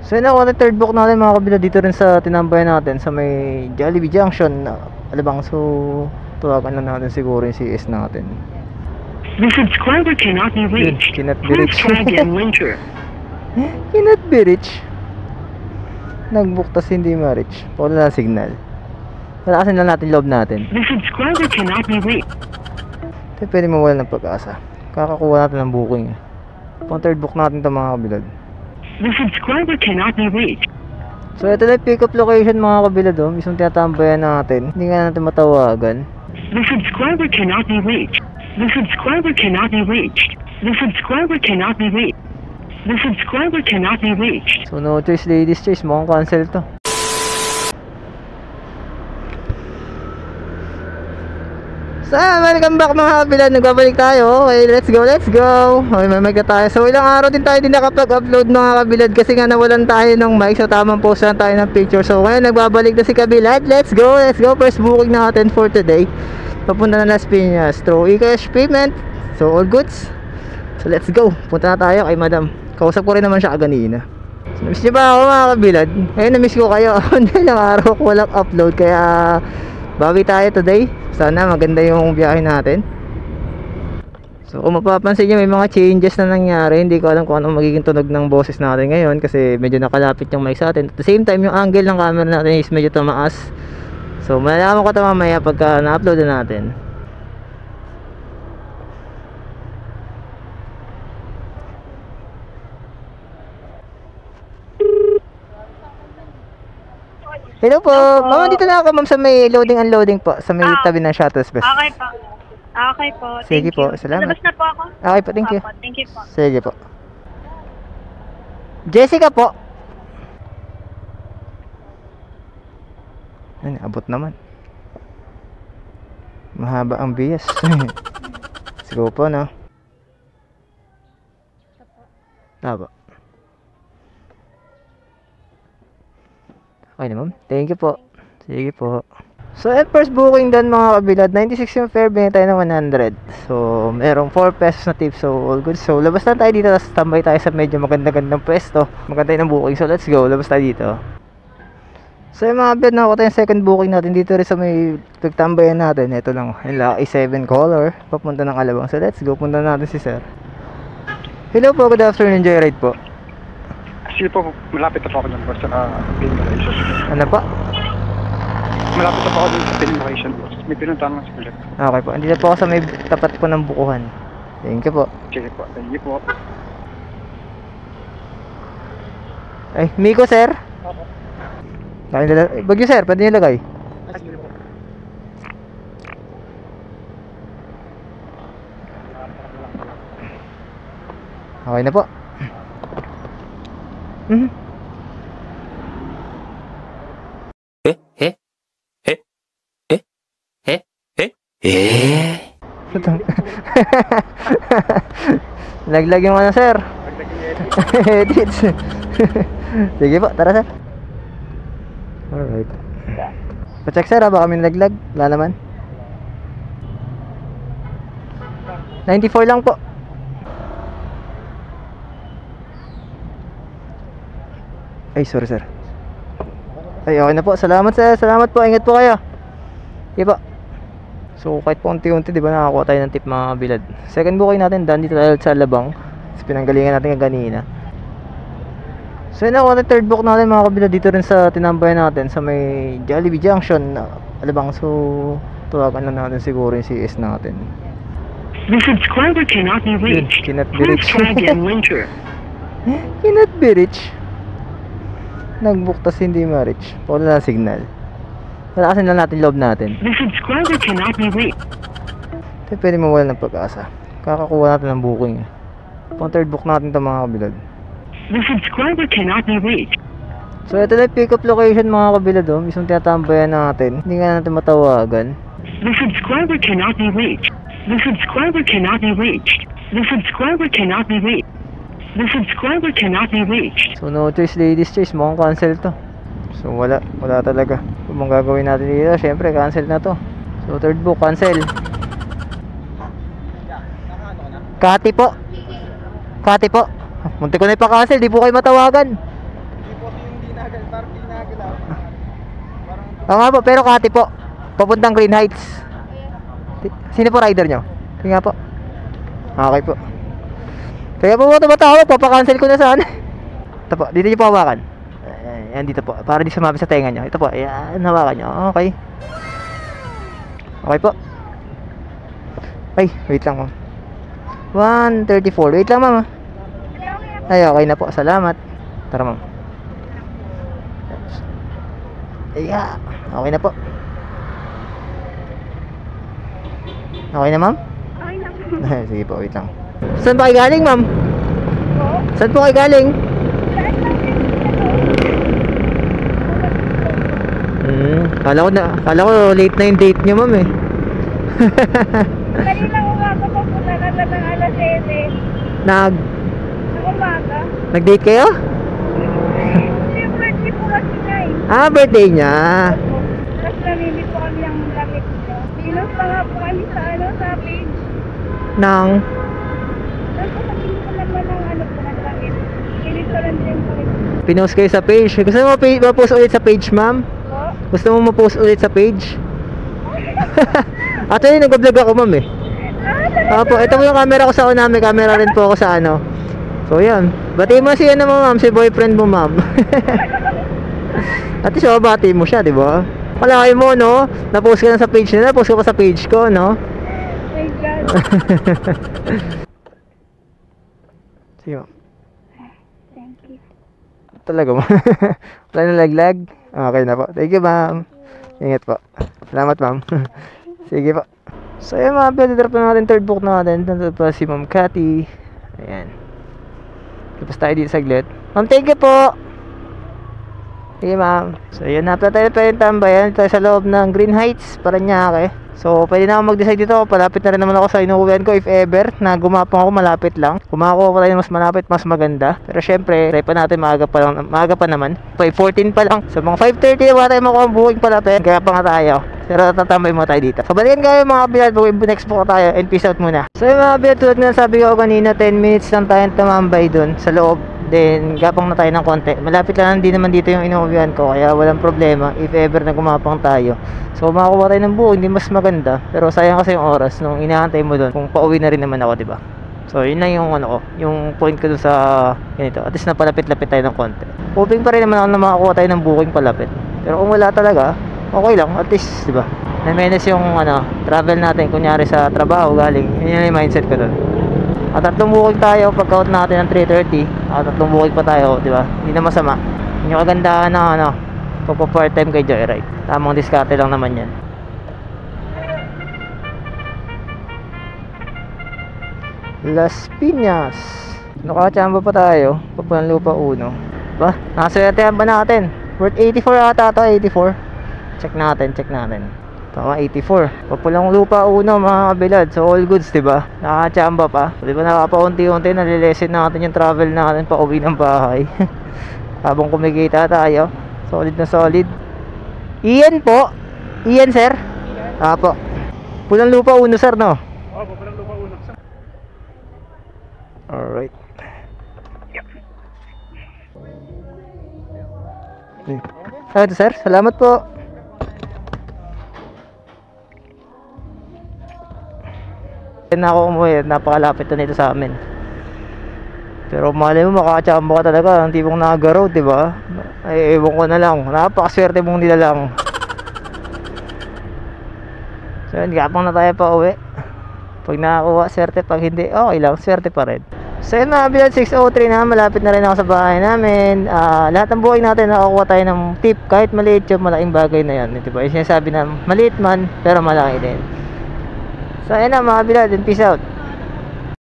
So yun ako, third book natin mga kabila dito rin sa tinambayan natin sa may Jollibee Junction na Alabang. So tawagan lang natin siguro yung CS natin. The subscriber cannot be reached. Cannot be Please reached. try again later. Cannot be reached. Nag-book tas hindi ma-reach. Wala na signal. Palakasin lang natin loob natin. The subscriber cannot be reached. Ito pwede mawala ng pag-asa. Kakakuha natin ng booking. Pang third book natin ito mga kabilad. The subscriber cannot be reached. So ito na yung pick-up location mga kabilad. Mismong tinatambayan natin. Hindi nga natin matawagan. The subscriber cannot be reached. The subscriber cannot be reached. The subscriber cannot be reached. The subscriber cannot be reached. So no choice ladies choice. Mukhang cancel to. So welcome back mga kabilad. Nagbabalik tayo. Okay, let's go, let's go. Okay, may mic na tayo. So ilang araw din tayo din nakapag-upload mga kabilad kasi nga nawalan tayo ng mic. So tamang post lang tayo ng picture. So ngayon nagbabalik na si kabilad. Let's go, let's go. First booking natin for today. Papunta na Las Piñas through e-cash payment. So all goods. So let's go. Punta na tayo kay madam. Kausap ko rin naman siya kaganina. So namiss niyo ba ako mga kabilad? Ngayon namiss ko kayo. Hindi lang araw ko walang upload. Kaya bawi tayo today. Sana maganda yung biyahe natin. So kung mapapansin nyo may mga changes na nangyari. Hindi ko alam kung anong magiging tunog ng boses natin ngayon. Kasi medyo nakalapit yung mic sa atin. At the same time yung angle ng camera natin is medyo tumaas. So malalaman ko ito mamaya pagka na-upload na natin. Hello po, ma'am, dito na ako ma'am sa may loading unloading po, sa may tabi ng shuttle space. Okay po. Okay po. Sige Thank po, you. salamat. Labas na po ako. Okay po, thank you. Opo, thank you po. Sige po. Jessica po. Ay, abot naman. Mahaba ang bias. Sige po, no? Tama. Okay na ma'am, thank you po. Sige po. So at first booking done mga kabilad, 96 yung fare, binigay tayo ng 100. So merong 4 pesos na tip, so all good. So labas na tayo dito, tapos tambay tayo sa medyo maganda-gandang pwesto. Maganda yung booking, so let's go, labas tayo dito. So yung mga kabilad, nakuha tayo yung second booking natin dito rin sa may pagtambayan natin. Ito lang, yung Lucky 7 color, papunta ng Alabang. So let's go, punta natin si sir. Hello po, good afternoon, Joyride po. Sige po, malapit na po ako dun po sa pin location. Ano pa? Malapit na po ako dun sa pin location po. May pinuntahan nga sa pilit. Okay po, andito po ako sa may tapat po ng bukuhan. Thank you po. Sige po, thank you po. Ay, Miko sir? Opo. Bagyo sir, pwede nyo lagay? Sige po. Okay na po. Laglag yung ano sir. Edits. Sige po, tara sir. Alright. Pa-check sir, baka may nalaglag. Wala naman. 94 lang po. Ay, sorry sir. Ay, okay na po. Salamat sir. Salamat po. Ingat po kayo. Okay po. So, kahit po unti-unti, di ba, nakakuha tayo ng tip mga kabilad. Second booking natin, done dito tayo sa Alabang. So, pinanggalingan natin kanina. So, yun ako, third book natin mga kabilad dito rin sa tinambayan natin sa may Jollibee Junction na Alabang. So, tawagan lang natin siguro yung CS natin. The subscriber cannot be reached. Cannot be Please reached. try again later. Cannot be reached. Nag-book tas hindi ma-reach. Wala na signal. Palakasin lang natin loob natin. The subscriber cannot be reached. Ito pwede mawala ng pag-asa. Kakakuha natin ng booking. Pang third book natin ito mga kabilad. The subscriber cannot be reached. So ito na yung pick-up location mga kabilad. Mismong tinatambayan natin. Hindi nga natin matawagan. The subscriber cannot be reached. The subscriber cannot be reached. The subscriber cannot be reached. The subscriber cannot be reached. So no choice ladies choice. Mukhang cancel to. So wala talaga. Kung ang gagawin natin dito, syempre cancel na to. So third book cancel. Kati po. Munti ko na ipa-cancel, di po kayo matawagan. Oo nga po, pero Kati po. Papuntang Green Heights. Sino po rider nyo? Sige nga po. Okay po. Kaya po ito matawag, papakancel ko na sana. Ito po, dito nyo po hawakan. Ayan, dito po, para di sumabi sa tenga nyo. Ito po, ayan, hawakan nyo. Okay. Okay po. Ay, wait lang ma'am. 134, wait lang ma'am. Ay, okay na po, salamat. Tara ma'am. Yeah, okay na po. Okay na ma'am? Okay lang. Sige po, wait lang. Saan pa kayo galing, ma'am? Po? Saan po kayo galing? Saan lang Kala ko late na yung date nyo, ma'am eh. Kanina umaga pa po na ng alas 7. Nag Ng umaga. Nag-date kayo? Yung birthday po kasi niya eh. Ah, birthday niya. Tapos namimit po kami ng lamit niya. Pinost pa nga po kami sa sa page. Nang Tapos sasabihin ko naman ng po ng lamit. Pilit ko lang din po ito. pinost kayo sa page. Gusto mo ma-post ulit sa page, ma'am? Po? Gusto mo ma-post ulit sa page? Actually, nag-vlog ako, ma'am eh. Opo, ito po yung camera ko sa una. May camera rin po ako sa ano. So, yan. Batiin mo si ano mo, ma'am. Si boyfriend mo, ma'am. At least, bati mo siya, di ba? Malaki mo, no? Na-post ka na sa page nila. Na-post ka pa sa page ko, no? My God. Sige, ma'am. Thank you. Talaga, ma'am. Wala na laglag? Okay na po. Thank you, ma'am. Ingat po. Salamat, ma'am. Sige po. So, ayan mga pwede drop na natin third book natin. Nandito pa si Ma'am Cathy. Ayan. Tapos tayo dito saglit. Ma'am, thank you po. Sige, ma'am. So, yun na. Pwede tayo pwede tambayan. Tayo sa loob ng Green Heights, Paranaque. So, pwede na ako mag-decide dito. Palapit na rin naman ako sa inuuwian ko if ever na gumapang ako malapit lang. Kung makakuha pa tayo mas malapit, mas maganda. Pero syempre, try pa natin maaga pa naman. 5:14 pa lang. So, mga 5:30 na wala tayo makuha ang buking palapit. Kaya pa nga tayo. Pero tatambay mo tayo dito. So, balikan kayo mga kabilad. Next book tayo and peace out muna. So, yung mga kabilad, tulad na sabi ko kanina, 10 minutes lang tayo tumambay dun sa loob. Then, gapang na tayo ng konti. Malapit lang din naman dito yung inuuwian ko. Kaya walang problema if ever na gumapang tayo. So, makakuha tayo ng buo. Hindi mas maganda. Pero sayang kasi yung oras nung inaantay mo doon. Kung pauwi na rin naman ako, diba? So, yun lang yung ano ko. Yung point ko doon sa ganito. At least napalapit-lapit tayo ng konti. Hoping pa rin naman ako na makakuha tayo ng booking palapit. Pero kung wala talaga, okay lang. At least, diba? Na-menace yung travel natin. Kunyari sa trabaho galing. Yun yung mindset ko doon. At 3 booking tayo pagka-out natin ng 3:30. At 3 booking pa tayo, di ba? Hindi na masama. Yung kagandahan ng pagpa-part time kay Joyride. Tamang diskarte lang naman yan. Las Piñas. Nakachamba pa tayo. Papulang Lupa 1. Ba? Nakaswertehan ba natin? Worth 84 ata ito, 84. Check natin. Tama, 84. Papulang Lupa 1 mga kabilad. So all goods, diba? Nakachamba pa. Diba nakapaunti-unti nalilesen natin yung travel natin pa uwi ng bahay. Habang kumikita tayo. Solid na solid. Ian po. Ian, sir? Apo. Pulang Lupa 1, sir, no? Opo, Pulang Lupa 1. Alright. Ito, sir. Salamat po. Na ako umuwi, napakalapit na nito sa amin. Pero malay mo makakachamba ka talaga ang tipong nag-road, diba? Ay ewan ko na lang, napakaswerte mong nila lang. So yun, gapang na tayo pa uwi. Pag nakakuha, swerte. Pag hindi, okay lang, swerte pa rin. So yun mga kabilad, 6:03 na, malapit na rin ako sa bahay namin. Lahat ng buhay natin nakakuha tayo ng tip. Kahit maliit yung malaking bagay na yan, diba? Yung sinasabi na maliit man, pero malaki din. So ayun na mga kabilad, and peace out.